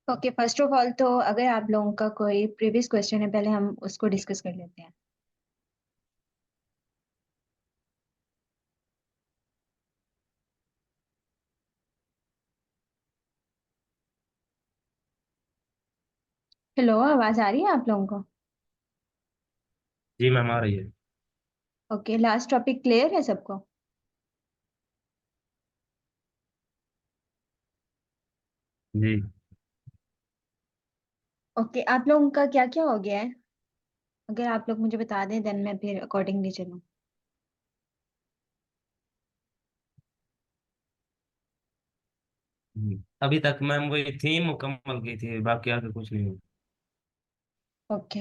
Okay, first of all तो अगर आप लोगों का कोई प्रीवियस क्वेश्चन है, पहले हम उसको डिस्कस कर लेते हैं। हेलो, आवाज आ रही है आप लोगों को? जी मैम आ रही है। ओके, लास्ट टॉपिक क्लियर है सबको? जी ओके, आप लोगों का क्या क्या हो गया है? अगर आप लोग मुझे बता दें, देन मैं फिर अकॉर्डिंगली चलूँ। अभी तक मैम वही थीम मुकम्मल की थी, बाकी आगे कुछ नहीं हुआ। ओके,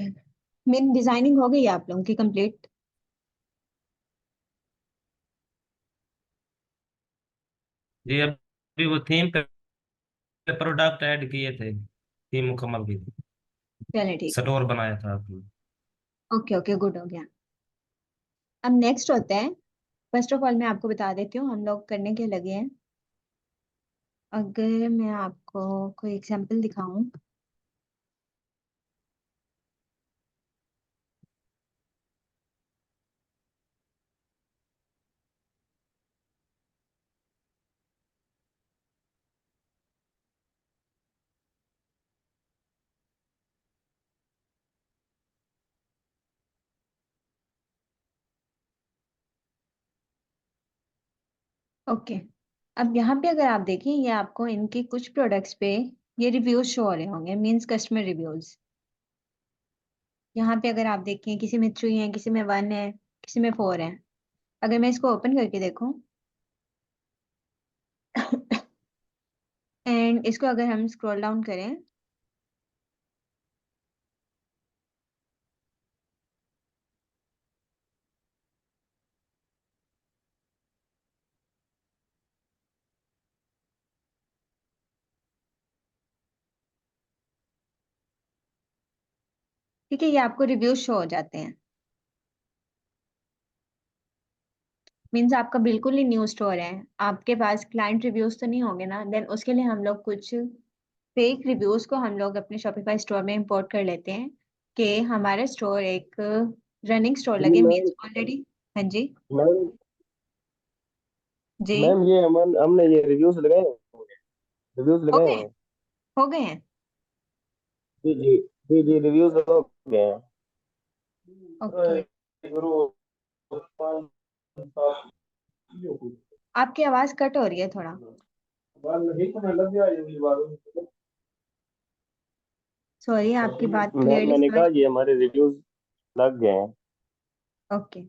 मेन डिजाइनिंग हो गई है आप लोगों की कंप्लीट? जी अभी वो थीम पे प्रोडक्ट ऐड किए थे, थीम मुकम्मल की थी। चलिए ठीक है। स्टोर बनाया था आपने। ओके ओके, गुड हो गया। अब नेक्स्ट होता है। फर्स्ट ऑफ ऑल मैं आपको बता देती हूँ हम लोग करने के लगे हैं। अगर मैं आपको कोई एग्जांपल दिखाऊं। ओके, अब यहाँ पे अगर आप देखें, ये आपको इनके कुछ प्रोडक्ट्स पे ये रिव्यूज शो हो रहे होंगे, मींस कस्टमर रिव्यूज। यहाँ पे अगर आप देखें, किसी में 3 है, किसी में 1 है, किसी में 4 है। अगर मैं इसको ओपन करके देखूं एंड इसको अगर हम स्क्रॉल डाउन करें, ठीक है, ये आपको रिव्यूज शो हो जाते हैं। मीन्स आपका बिल्कुल ही न्यू स्टोर है, आपके पास क्लाइंट रिव्यूज तो नहीं होंगे ना, देन उसके लिए हम लोग कुछ फेक रिव्यूज को हम लोग अपने शॉपिफाई स्टोर में इंपोर्ट कर लेते हैं कि हमारा स्टोर एक रनिंग स्टोर जी लगे, मैम। Means already. हाँ जी। मैम जी। मैम ये हमने ये रिव्यूज लगाए हैं। रिव्यूज हो लगाए गए? हैं। हो गए हैं? जी जी। जी जी रिव्यूज हो गए हैं। ओके। आपकी आवाज कट हो रही है थोड़ा। सॉरी, आपकी बात मैम क्लियरली मैंने समझ। कहा ये हमारे रिव्यूज लग गए हैं। ओके,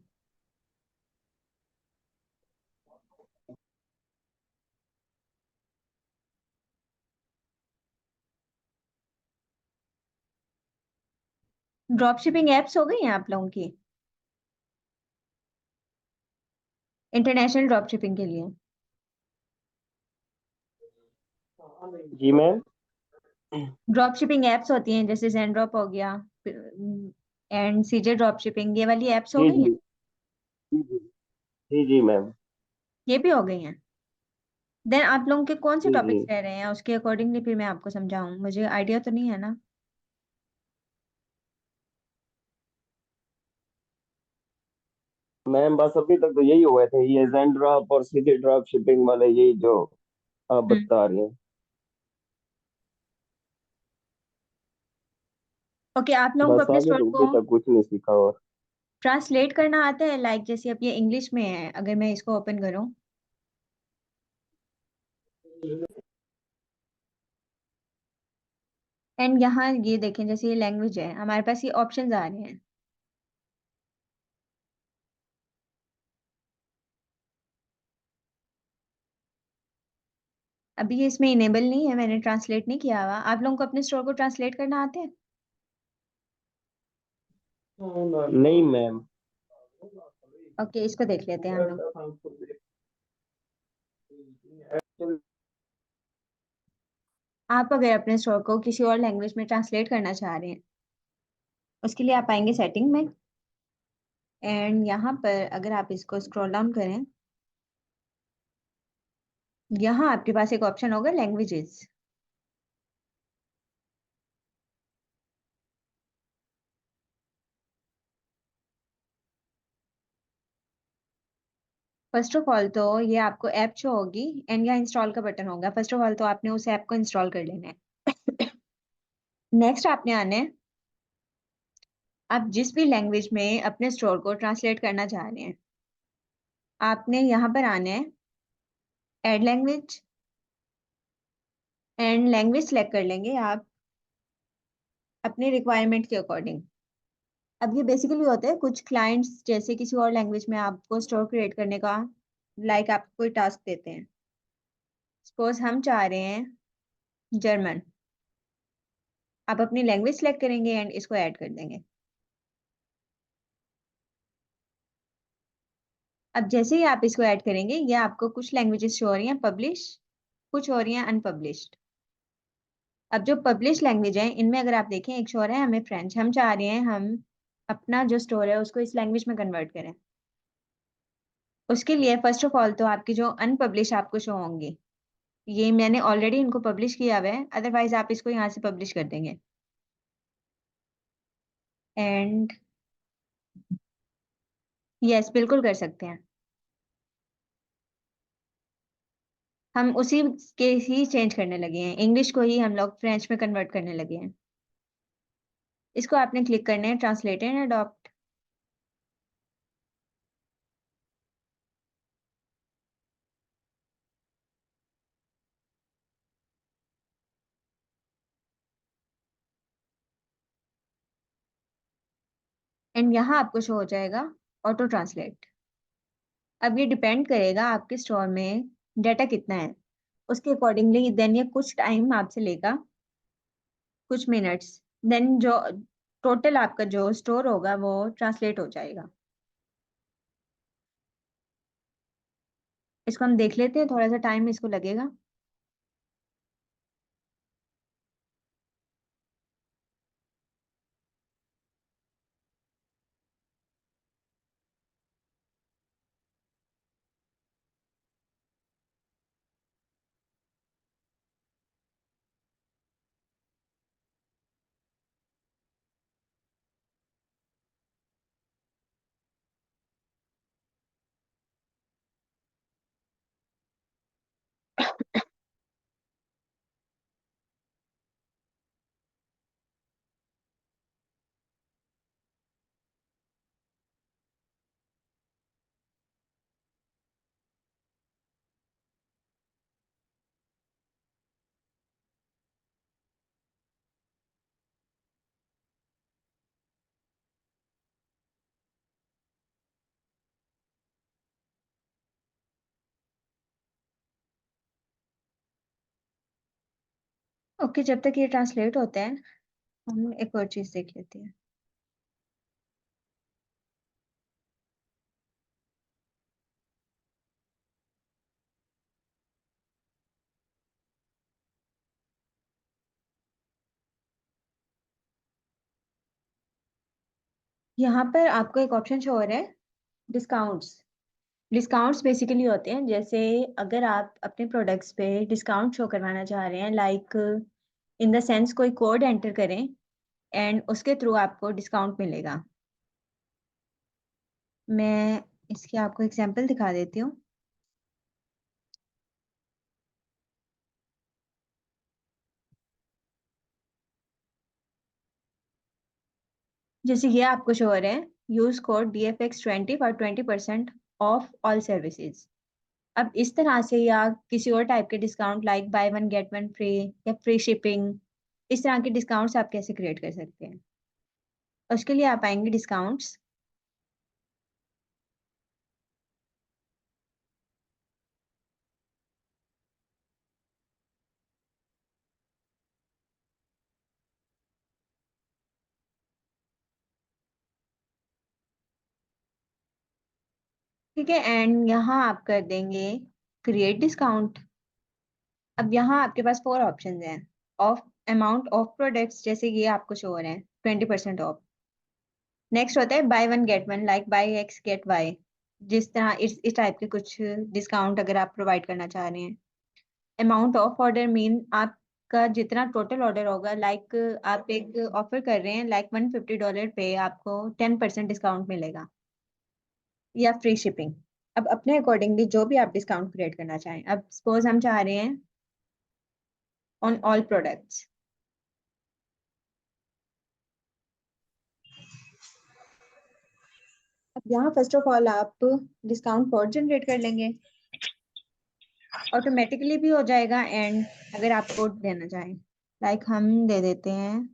ड्रॉप शिपिंग एप्स हो गई हैं आप लोगों की इंटरनेशनल ड्रॉप शिपिंग के लिए? जी मैम। ड्रॉप शिपिंग एप्स होती हैं, जैसे ज़ेनड्रॉप हो गया एंड सीजे ड्रॉप शिपिंग, ये वाली एप्स हो जी गई हैं? जी। जी जी। जी जी मैम। ये भी हो गई हैं? देन आप लोगों के कौन से जी जी टॉपिक्स रह रहे हैं, उसके अकॉर्डिंगली फिर मैं आपको समझाऊं, मुझे आइडिया तो नहीं है ना। मैम बस अभी तक तो यही हुए थे, ये जैन ड्रॉप और सीधे ड्रॉप शिपिंग वाले, यही जो आप हम्म। बता रही हैं। ओके, आप लोगों को बस अपने आगे स्टोर तो को अभी तक कुछ नहीं सीखा। और ट्रांसलेट करना आता है? लाइक जैसे अब ये इंग्लिश में है, अगर मैं इसको ओपन करूं एंड यहाँ ये देखें, जैसे ये लैंग्वेज है, हमारे पास ये ऑप्शंस आ रहे हैं। अभी ये इसमें इनेबल नहीं है, मैंने ट्रांसलेट नहीं किया हुआ। आप लोगों को अपने स्टोर को ट्रांसलेट करना आते हैं? नहीं मैम। ओके, इसको देख लेते हैं हम लोग। आप अगर अपने स्टोर को किसी और लैंग्वेज में ट्रांसलेट करना चाह रहे हैं, उसके लिए आप आएंगे सेटिंग में एंड यहाँ पर अगर आप इसको स्क्रॉल डाउन करें, यहाँ आपके पास एक ऑप्शन होगा लैंग्वेजेस। फर्स्ट ऑफ ऑल तो ये आपको ऐप शो होगी एंड यहाँ इंस्टॉल का बटन होगा। फर्स्ट ऑफ ऑल तो आपने उस ऐप को इंस्टॉल कर लेना है। नेक्स्ट आपने आना है, आप जिस भी लैंग्वेज में अपने स्टोर को ट्रांसलेट करना चाह रहे हैं, आपने यहाँ पर आना है, add language, and language select कर लेंगे आप अपने रिक्वायरमेंट के अकॉर्डिंग। अब ये बेसिकली होता है कुछ क्लाइंट्स जैसे किसी और लैंग्वेज में आपको स्टोर क्रिएट करने का आपको कोई टास्क देते हैं। सपोज हम चाह रहे हैं जर्मन, आप अपनी लैंग्वेज सेलेक्ट करेंगे एंड इसको ऐड कर देंगे। अब जैसे ही आप इसको ऐड करेंगे, ये आपको कुछ लैंग्वेजेस शो हो रही हैं पब्लिश, कुछ हो रही हैं अनपब्लिश्ड। अब जो पब्लिश लैंग्वेज है इनमें अगर आप देखें, एक शो है हमें फ्रेंच, हम चाह रहे हैं हम अपना जो स्टोर है उसको इस लैंग्वेज में कन्वर्ट करें। उसके लिए फर्स्ट ऑफ ऑल तो आपकी जो अनपब्लिश आपको शो होंगी, ये मैंने ऑलरेडी इनको पब्लिश किया हुआ है, अदरवाइज आप इसको यहाँ से पब्लिश कर देंगे। एंड यस, बिल्कुल कर सकते हैं। हम उसी के ही चेंज करने लगे हैं, इंग्लिश को ही हम लोग फ्रेंच में कन्वर्ट करने लगे हैं। इसको आपने क्लिक करना है ट्रांसलेट एंड अडॉप्ट। एंड यहाँ आपको शो हो जाएगा ऑटो ट्रांसलेट। अब ये डिपेंड करेगा आपके स्टोर में डाटा कितना है, उसके अकॉर्डिंगली देन ये कुछ टाइम आपसे लेगा, कुछ मिनट्स, देन जो टोटल आपका जो स्टोर होगा वो ट्रांसलेट हो जाएगा। इसको हम देख लेते हैं, थोड़ा सा टाइम इसको लगेगा। ओके, जब तक ये ट्रांसलेट होता है हम एक और चीज देख लेते हैं। यहाँ पर आपको एक ऑप्शन शो हो रहा है डिस्काउंट्स। डिस्काउंट्स बेसिकली होते हैं जैसे अगर आप अपने प्रोडक्ट्स पे डिस्काउंट शो करवाना चाह रहे हैं, लाइक इन द सेंस कोई कोड एंटर करें एंड उसके थ्रू आपको डिस्काउंट मिलेगा। मैं इसकी आपको एग्जांपल दिखा देती हूँ। जैसे ये आपको शो हो रहा है use code DFX20 for 20% of all services. अब इस तरह से या किसी और टाइप के discount like bye one get one free या फ्री शिपिंग, इस तरह के डिस्काउंट्स आप कैसे क्रिएट कर सकते हैं। उसके लिए आप आएंगे डिस्काउंट्स। ठीक है, एंड यहाँ आप कर देंगे क्रिएट डिस्काउंट। अब यहाँ आपके पास फोर ऑप्शन हैं ऑफ अमाउंट ऑफ प्रोडक्ट्स, जैसे ये आपको शो हो रहे हैं 20% ऑफ। नेक्स्ट होता है buy one get one, like buy X get Y, जिस तरह इस टाइप के कुछ डिस्काउंट अगर आप प्रोवाइड करना चाह रहे हैं। अमाउंट ऑफ ऑर्डर मीन आपका जितना टोटल ऑर्डर होगा, लाइक आप एक ऑफर कर रहे हैं लाइक $150 पे आपको 10% डिस्काउंट मिलेगा, या फ्री शिपिंग। अब अपने अकॉर्डिंगली जो भी आप डिस्काउंट क्रिएट करना चाहें, अब सपोज हम चाह रहे हैं ऑन ऑल प्रोडक्ट्स। अब यहाँ फर्स्ट ऑफ ऑल आप डिस्काउंट कोड जनरेट कर लेंगे, ऑटोमेटिकली भी हो जाएगा। एंड अगर आप कोड देना चाहें, लाइक हम दे देते हैं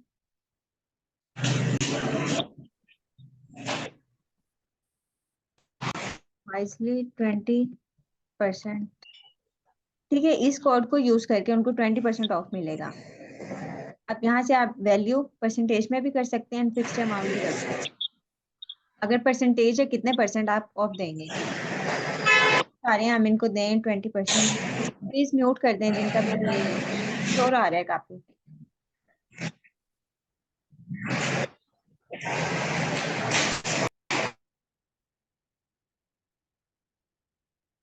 वाइजली 20%। ठीक है, इस कोड को यूज करके उनको 20% ऑफ मिलेगा। अब यहाँ से आप वैल्यू परसेंटेज में भी कर सकते हैं, फिक्स्ड अमाउंट भी कर सकते हैं। अगर परसेंटेज है, कितने परसेंट आप ऑफ देंगे, सारे हम इनको दें 20%। प्लीज म्यूट कर दें जिनका भी ये शोर आ रहा है काफी।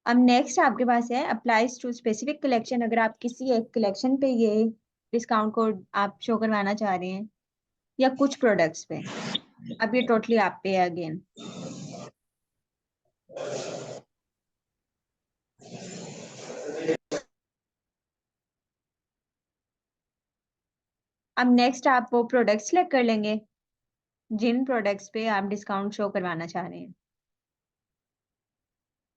अब नेक्स्ट आपके पास है अप्लाइज टू स्पेसिफिक कलेक्शन। अगर आप किसी एक कलेक्शन पे ये डिस्काउंट कोड आप शो करवाना चाह रहे हैं या कुछ प्रोडक्ट्स पे, अब ये टोटली आप पे है अगेन। अब नेक्स्ट आप वो प्रोडक्ट सेलेक्ट कर लेंगे जिन प्रोडक्ट्स पे आप डिस्काउंट शो करवाना चाह रहे हैं।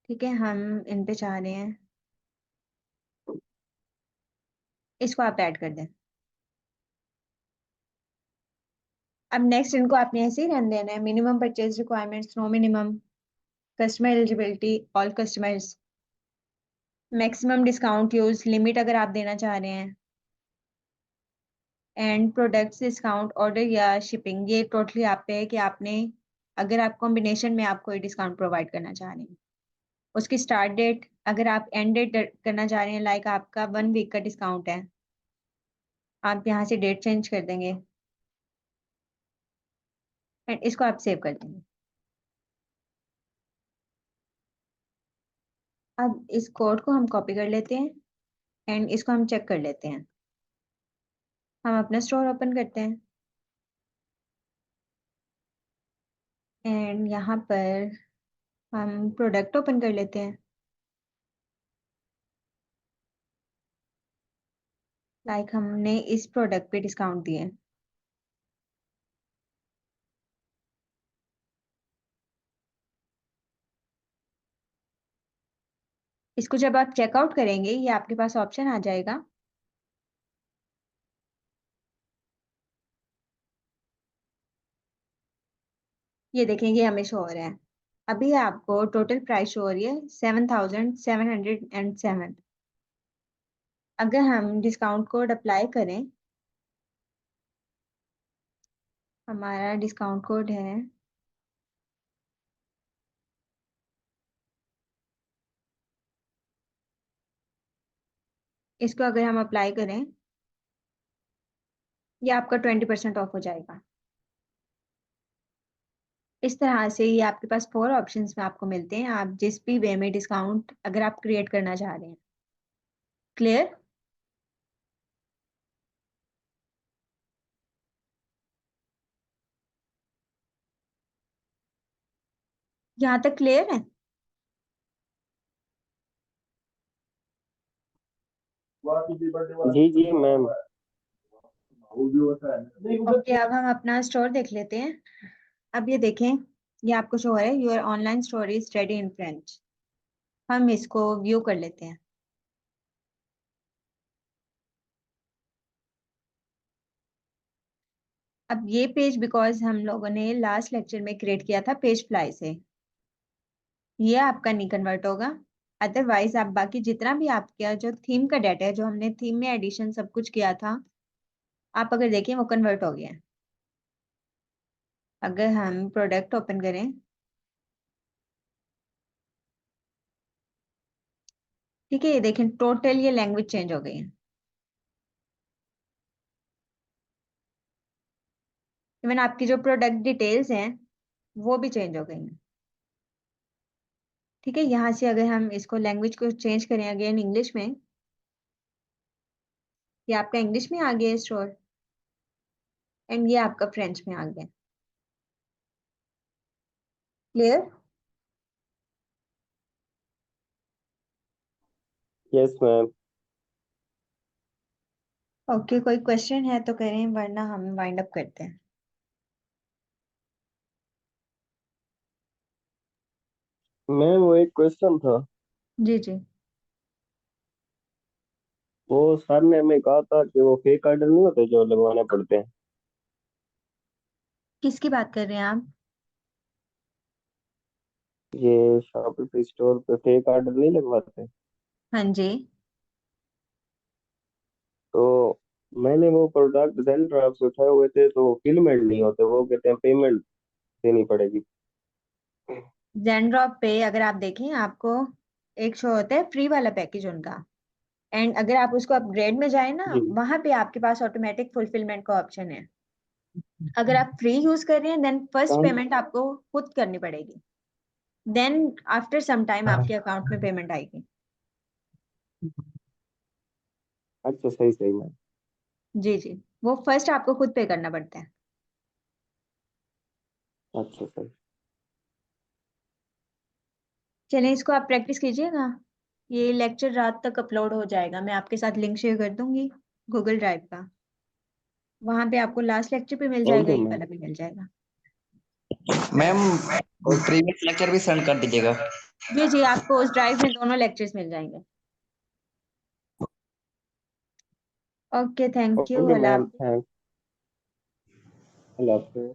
ठीक है, हम इन पे चाह रहे हैं, इसको आप ऐड कर दें। अब नेक्स्ट इनको आपने ऐसे ही रहने देना है। Minimum purchase requirements, no minimum, customer eligibility, all customers, maximum discount use limit अगर आप देना चाह रहे हैं, एंड प्रोडक्ट्स डिस्काउंट ऑर्डर या शिपिंग, ये टोटली आप पे है कि आपने अगर आप कॉम्बिनेशन में आप कोई डिस्काउंट प्रोवाइड करना चाह रहे हैं। उसकी स्टार्ट डेट अगर आप एंड डेट करना चाह रहे हैं, लाइक आपका 1 वीक का डिस्काउंट है, आप यहाँ से डेट चेंज कर देंगे एंड इसको आप सेव कर देंगे। अब इस कोड को हम कॉपी कर लेते हैं एंड इसको हम चेक कर लेते हैं। हम अपना स्टोर ओपन करते हैं एंड यहाँ पर हम प्रोडक्ट ओपन कर लेते हैं। लाइक हमने इस प्रोडक्ट पे डिस्काउंट दिए। इसको जब आप चेकआउट करेंगे, ये आपके पास ऑप्शन आ जाएगा, ये देखेंगे हमें शो हो रहा है। अभी आपको टोटल प्राइस शो हो रही है 7,707। अगर हम डिस्काउंट कोड अप्लाई करें, हमारा डिस्काउंट कोड है इसको अगर हम अप्लाई करें, ये आपका 20% ऑफ हो जाएगा। इस तरह से ये आपके पास 4 ऑप्शंस में आपको मिलते हैं, आप जिस भी वे में डिस्काउंट अगर आप क्रिएट करना चाह रहे हैं। क्लियर? यहाँ तक क्लियर है? जी जी मैम। ओके, अब हम अपना स्टोर देख लेते हैं। अब ये देखें, ये आपको शो है your online store is ready in French. हम इसको व्यू कर लेते हैं। अब ये पेज बिकॉज हम लोगों ने लास्ट लेक्चर में क्रिएट किया था पेज फ्लाई से, ये आपका नहीं कन्वर्ट होगा। अदरवाइज आप बाकी जितना भी आपका जो थीम का डाटा है, जो हमने थीम में एडिशन सब कुछ किया था, आप अगर देखें वो कन्वर्ट हो गया है। अगर हम प्रोडक्ट ओपन करें, ठीक है, ये देखें टोटल ये लैंग्वेज चेंज हो गई है। इवन आपकी जो प्रोडक्ट डिटेल्स हैं वो भी चेंज हो गई हैं। ठीक है, यहाँ से अगर हम इसको लैंग्वेज को चेंज करें अगेन इंग्लिश में, ये आपका इंग्लिश में आ गया स्टोर एंड ये आपका फ्रेंच में आ गया। क्लियर? Yes ma'am. ओके, कोई क्वेश्चन है तो करें, वरना हम वाइंड अप करते हैं। मैम वो एक क्वेश्चन था। जी जी। वो सर ने हमें कहा था कि वो फेक आर्डर नहीं होते जो लगवाने पड़ते हैं। किसकी बात कर रहे हैं आप? ये शॉपिफाई स्टोर पे फेक आर्डर नहीं लगवाते। हाँ जी। तो मैंने वो प्रोडक्ट सेल ड्राफ्ट से उठाए हुए थे, तो फिलमेंट नहीं होते, वो कहते हैं पेमेंट देनी पड़ेगी। जेनड्रॉप पे अगर आप देखें, आपको एक शो होता है फ्री वाला पैकेज उनका, एंड अगर आप उसको अपग्रेड में जाए ना, जी। वहां पे आपके पास ऑटोमेटिक फुलफिलमेंट का ऑप्शन है। अगर आप फ्री यूज कर रहे हैं, देन फर्स्ट कौन? पेमेंट आपको खुद करनी पड़ेगी, देन आफ्टर सम टाइम आपके अकाउंट में पेमेंट आएगी। अच्छा, सही सही मैम। जी जी। वो फर्स्ट आपको खुद पे करना पड़ता है। अच्छा सही। चलिए, इसको आप प्रैक्टिस कीजिएगा। ये लेक्चर रात तक अपलोड हो जाएगा, मैं आपके साथ लिंक शेयर कर दूंगी गूगल ड्राइव का। वहां पे आपको लास्ट लेक्चर भी मिल थैंक जाएगा, यू ये मैम। वाला भी मिल जाएगा। Ma'am okay. प्रीवियस लेक्चर भी सेंड कर दीजिएगा। जी जी, आपको उस ड्राइव में दोनों लेक्चर्स मिल जाएंगे। Okay, thank you, okay Allah ma'am, हाफिज़। थैंक्स। अल्लाह हाफिज़।